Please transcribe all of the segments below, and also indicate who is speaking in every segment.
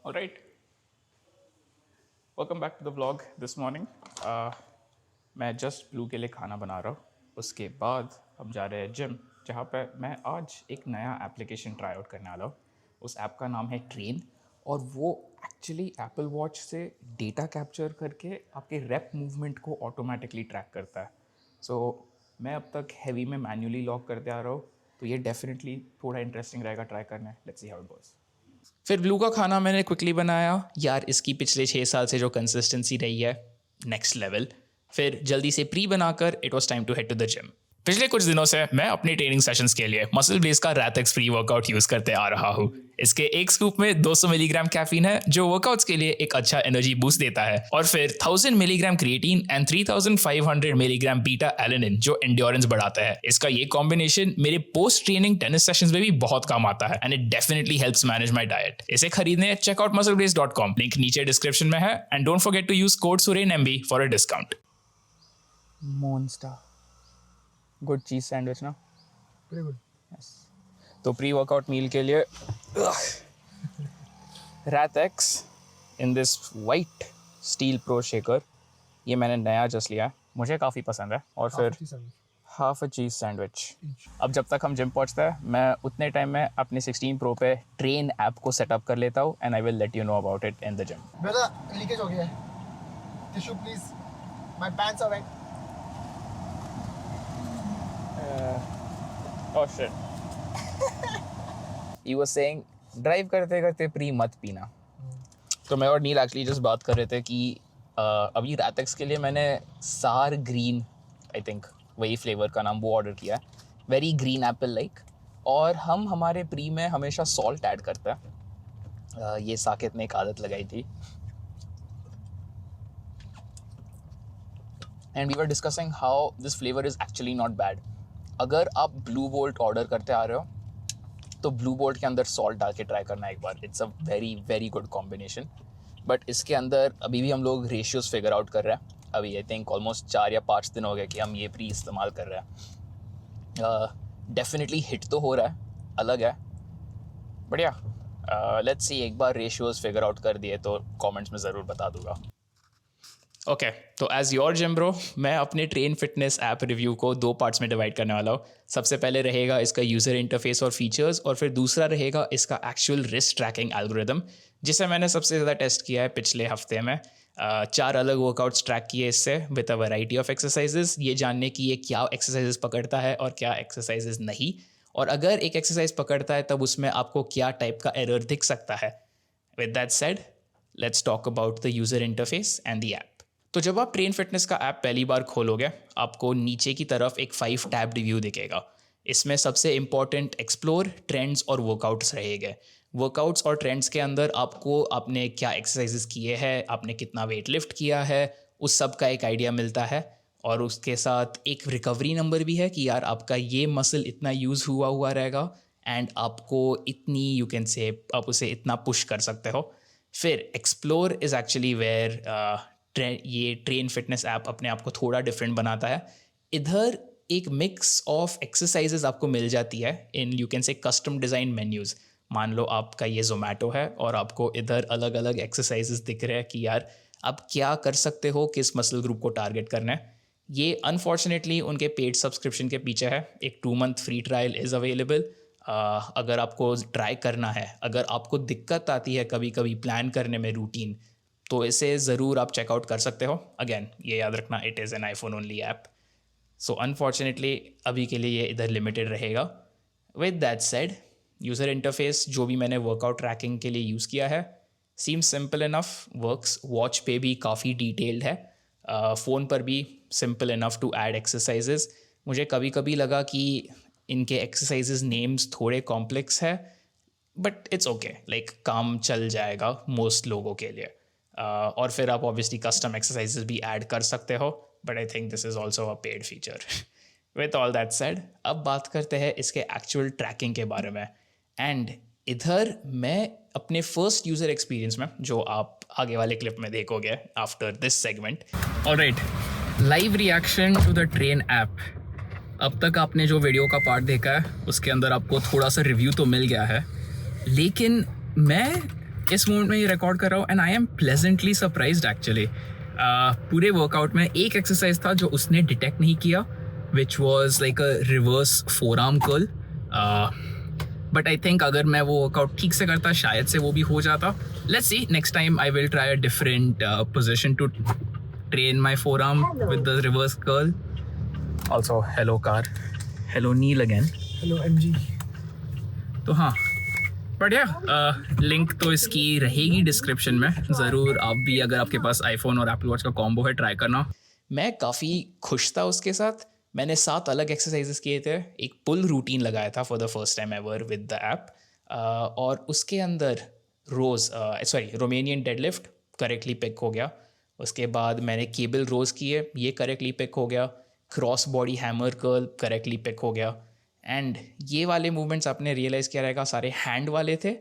Speaker 1: All right. Welcome back to the vlog this morning. मैं just blue के लिए खाना बना रहा हूँ. उसके बाद हम जा रहे हैं जिम, जहाँ पे मैं आज एक नया एप्लीकेशन ट्राई आउट करने वाला हूँ. उस ऐप का नाम है ट्रेन, और वो एक्चुअली एप्पल वॉच से डेटा कैप्चर करके आपके रेप मूवमेंट को ऑटोमेटिकली ट्रैक करता है. सो मैं अब तक हैवी में मैन्युअली लॉक करते आ रहा हूँ, तो ये डेफिनेटली थोड़ा इंटरेस्टिंग रहेगा ट्राई करना. Let's see how it goes. फिर ब्लू का खाना मैंने क्विकली बनाया. यार इसकी पिछले 6 साल से जो कंसिस्टेंसी रही है, नेक्स्ट लेवल. फिर जल्दी से प्री बनाकर it was time to head to the gym. पिछले कुछ दिनों से मैं अपनी ट्रेनिंग सेशंस के लिए मसल ब्लेज का रैथेक्स फ्री वर्कआउट यूज करते आ रहा हूँ. इसके एक स्कूप में 200 मिलीग्राम कैफीन है, जो वर्कआउट्स के लिए एक अच्छा एनर्जी बूस्ट देता है, और फिर 1000 milligram creatine and 3500 milligram beta alanine, जो एंड्योरेंस बढ़ाता है. इसका ये कॉम्बिनेशन मेरे पोस्ट ट्रेनिंग टेनिस सेशंस में भी बहुत काम आता है, and it definitely helps manage my diet. इसे खरीदने चेकआउट muscleblaze.com, लिंक नीचे डिस्क्रिप्शन में है, and don't forget to use code SURENMB for a discount. Monster. Good cheese sandwich ना.
Speaker 2: Very good.
Speaker 1: Yes. तो प्री वर्कआउट मील के लिए रैथेक्स in this white steel pro shaker, ये मैंने नया जस्ट लिया है, मुझे काफ़ी पसंद है. और फिर हाफ अ चीज़ सैंडविच. अब जब तक हम जिम पहुंचते हैं, मैं उतने टाइम में अपने 16 प्रो पे ट्रेन ऐप को सेटअप कर लेता हूँ, and I will let you know about it in the gym.
Speaker 2: Brother, leakage हो गया है. Tissue please. My pants are wet.
Speaker 1: Oh shit. You were saying drive करते करते प्री मत पीना. तो मैं और नील एक्चुअली जस्ट बात कर रहे थे कि अभी रैथेक्स के लिए मैंने सार ग्रीन, आई थिंक वही फ्लेवर का नाम, वो ऑर्डर किया है. Very green Apple like. और हम हमारे प्री में हमेशा सॉल्ट ऐड करते हैं. ये साकेत ने एक आदत लगाई थी. And we were discussing how this flavour is actually not bad. अगर आप ब्लू बोल्ट ऑर्डर करते आ रहे हो, तो ब्लू बोल्ट के अंदर सॉल्ट डाल के ट्राई करना एक बार. It's a very very good combination. But इसके अंदर अभी भी हम लोग रेशियोज फिगर आउट कर रहे हैं. अभी आई थिंक ऑलमोस्ट 4 या 5 दिन हो गए कि हम ये प्री इस्तेमाल कर रहे हैं. डेफिनेटली हिट तो हो रहा है, अलग है. बढ़िया. लेट्स सी, एक बार रेशियोज फिगर आउट कर दिए तो कमेंट्स में ज़रूर बता दूंगा. ओके, तो एज योर जिम ब्रो, मैं अपने ट्रेन फिटनेस ऐप रिव्यू को 2 पार्ट्स में डिवाइड करने वाला हूँ. सबसे पहले रहेगा इसका यूज़र इंटरफेस और फीचर्स, और फिर दूसरा रहेगा इसका एक्चुअल रिस्ट ट्रैकिंग एल्गोरिदम, जिसे मैंने सबसे ज़्यादा टेस्ट किया है पिछले हफ्ते में. 4 अलग वर्कआउट्स ट्रैक किए इससे with a variety of exercises, ये जानने की ये क्या एक्सरसाइजेस पकड़ता है और क्या एक्सरसाइजेस नहीं, और अगर एक एक्सरसाइज पकड़ता है तब उसमें आपको क्या टाइप का एरर दिख सकता है. With that said, let's talk about the user interface and the app. तो जब आप ट्रेन फिटनेस का ऐप पहली बार खोलोगे, आपको नीचे की तरफ एक 5 टैब रिव्यू दिखेगा. इसमें सबसे इंपॉर्टेंट एक्सप्लोर, ट्रेंड्स और वर्कआउट्स रहेंगे. वर्कआउट्स और ट्रेंड्स के अंदर आपको आपने क्या एक्सरसाइजेस किए हैं, आपने कितना वेट लिफ्ट किया है, उस सब का एक आइडिया मिलता है. और उसके साथ एक रिकवरी नंबर भी है कि यार आपका ये मसल इतना यूज़ हुआ रहेगा, एंड आपको इतनी, यू कैन से, आप उसे इतना पुश कर सकते हो. फिर एक्सप्लोर इज़ एक्चुअली वेयर ये ट्रेन फिटनेस ऐप अपने आप को थोड़ा डिफरेंट बनाता है. इधर एक मिक्स ऑफ एक्सरसाइजेज आपको मिल जाती है in, you can say, custom design menus. मान लो आपका ये जोमेटो है और आपको इधर अलग अलग एक्सरसाइजेज दिख रहे हैं कि यार आप क्या कर सकते हो, किस मसल ग्रुप को टारगेट करना है. ये अनफॉर्चुनेटली उनके पेड सब्सक्रिप्शन के पीछे है. एक 2 month free trial is available. अगर आपको ट्राई करना है, अगर आपको दिक्कत आती है कभी कभी प्लान करने में रूटीन, तो इसे ज़रूर आप चेकआउट कर सकते हो. अगेन ये याद रखना, it is an iPhone only app. So unfortunately अभी के लिए ये इधर लिमिटेड रहेगा. With that said, user interface जो भी मैंने वर्कआउट ट्रैकिंग के लिए यूज़ किया है, seems simple enough, works. Watch पे भी काफ़ी डिटेल्ड है, फ़ोन पर भी simple enough to add exercises. मुझे कभी कभी लगा कि इनके एक्सरसाइजेज नेम्स थोड़े कॉम्प्लेक्स है, बट इट्स ओके, लाइक काम चल जाएगा मोस्ट लोगों के लिए. और फिर आप ऑब्वियसली कस्टम एक्सरसाइजेज भी ऐड कर सकते हो, but I think this is also a paid feature. With all that said, अब बात करते हैं इसके एक्चुअल ट्रैकिंग के बारे में. एंड इधर मैं अपने फर्स्ट यूज़र एक्सपीरियंस में, जो आप आगे वाले क्लिप में देखोगे after this segment. Alright, live reaction to the train app. अब तक आपने जो वीडियो का पार्ट देखा है उसके अंदर आपको थोड़ा सा रिव्यू तो मिल गया है, लेकिन मैं इस मोमेंट में ये रिकॉर्ड कर रहा हूँ and I am pleasantly surprised actually. पूरे वर्कआउट में एक एक्सरसाइज था जो उसने डिटेक्ट नहीं किया, which was like a reverse forearm curl. But I think अगर मैं वो वर्कआउट ठीक से करता शायद से वो भी हो जाता. Let's see, next time I will try a different position to train my forearm with the reverse curl. Also, hello car. Hello Neil again.
Speaker 2: Hello MG.
Speaker 1: तो हाँ, बट या लिंक तो इसकी रहेगी डिस्क्रिप्शन में. ज़रूर आप भी, अगर आपके पास आईफोन और एप्पल वॉच का कॉम्बो है, ट्राई करना. मैं काफ़ी खुश था उसके साथ. मैंने 7 अलग एक्सरसाइजेस किए थे. एक पुल रूटीन लगाया था for the first time ever with the app, और उसके अंदर रोमेनियन डेडलिफ्ट करेक्टली पिक हो गया. उसके बाद मैंने केबल रोज़ किए, ये करेक्टली पिक हो गया. Cross body hammer curl correctly pick हो गया. एंड ये वाले मूवमेंट्स आपने रियलाइज़ किया रहेगा सारे हैंड वाले थे,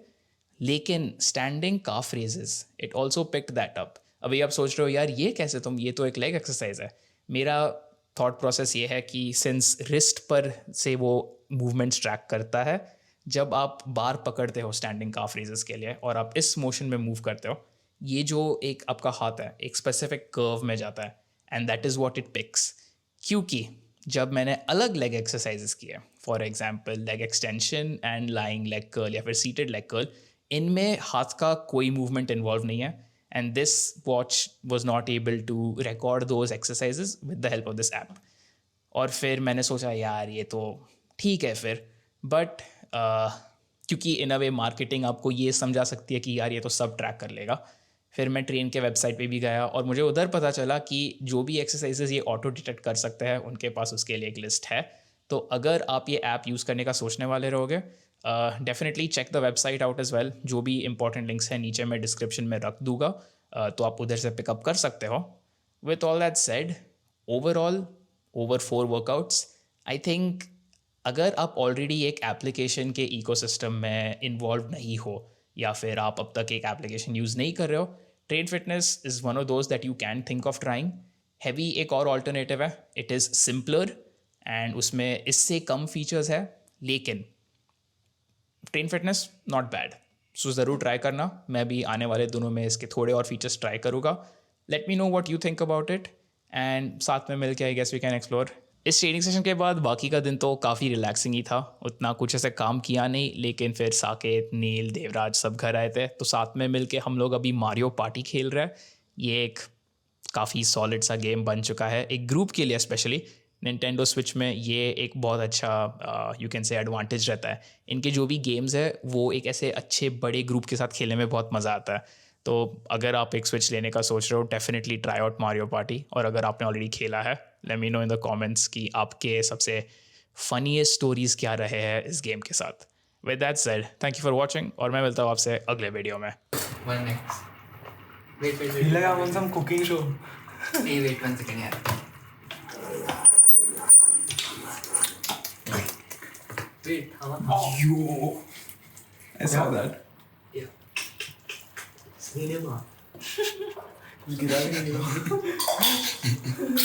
Speaker 1: लेकिन standing calf raises it also picked that up. अभी आप सोच रहे हो यार ये कैसे, तुम, ये तो एक लेग एक्सरसाइज है. मेरा थॉट प्रोसेस ये है कि सिंस रिस्ट पर से वो मूवमेंट्स ट्रैक करता है, जब आप बार पकड़ते हो स्टैंडिंग काफ रेजेस के लिए और आप इस मोशन में मूव करते हो, ये जो एक आपका हाथ है एक स्पेसिफिक कर्व में जाता है and that is what it picks. क्योंकि जब मैंने अलग लेग एक्सरसाइजेस किए, for example leg extension and lying leg curl या फिर सीटेड लेग कर्ल, इनमें हाथ का कोई मूवमेंट इन्वॉल्व नहीं है and this watch was not able to record those exercises with the help of this app. और फिर मैंने सोचा यार ये तो ठीक है फिर, बट क्योंकि इन अ वे मार्केटिंग आपको ये समझा सकती है कि यार ये तो सब ट्रैक कर लेगा. फिर मैं ट्रेन के वेबसाइट पे भी गया और मुझे उधर पता चला कि जो भी एक्सरसाइजेज ये ऑटो डिटेक्ट कर सकते हैं उनके पास उसके लिए एक लिस्ट है. तो अगर आप ये ऐप यूज़ करने का सोचने वाले रहोगे, definitely check the website out as well. जो भी इंपॉर्टेंट लिंक्स हैं नीचे मैं डिस्क्रिप्शन में रख दूंगा, तो आप उधर से पिकअप कर सकते हो. With all that said, overall over 4 workouts, I think अगर आप ऑलरेडी एक एप्लीकेशन के इकोसिस्टम में इन्वॉल्व नहीं हो या फिर आप अब तक एक एप्लीकेशन यूज़ नहीं कर रहे हो, train fitness is one of those that you can think of trying. Heavy एक और ऑल्टरनेटिव है, इट इज़ सिंपलर एंड उसमें इससे कम फीचर्स है, लेकिन ट्रेन फिटनेस नॉट बैड. सो ज़रूर ट्राई करना. मैं भी आने वाले दिनों में इसके थोड़े और फीचर्स ट्राई करूँगा. Let me know what you think about it and साथ में मिलकर I guess we can explore. इस ट्रेनिंग सेशन के बाद बाकी का दिन तो काफ़ी रिलैक्सिंग ही था. उतना कुछ ऐसे काम किया नहीं, लेकिन फिर साकेत, नील, देवराज सब घर आए थे, तो साथ में मिलके हम लोग अभी मारियो पार्टी खेल रहे हैं. ये एक काफ़ी सॉलिड सा गेम बन चुका है एक ग्रुप के लिए. स्पेशली निंटेंडो स्विच में ये एक बहुत अच्छा यू कैन से एडवांटेज रहता है. इनके जो भी गेम्स है वो एक ऐसे अच्छे बड़े ग्रुप के साथ खेलने में बहुत मज़ा आता है. तो अगर आप एक स्विच लेने का सोच रहे हो, definitely try out Mario party. और अगर आपने ऑलरेडी खेला है, late me no in the comments कि आपके सबसे फनीएस्ट स्टोरीज क्या रहे हैं इस गेम के साथ. With that said, thank you for watching और मैं मिलता हूँ आपसे अगले वीडियो में.
Speaker 3: One next. Wait.
Speaker 2: Feel like I'm on some cooking show.
Speaker 3: Hey, wait 1 second, यार. Wait, how?
Speaker 2: Yo, I saw that.
Speaker 3: Yeah. Cinema.
Speaker 2: Gira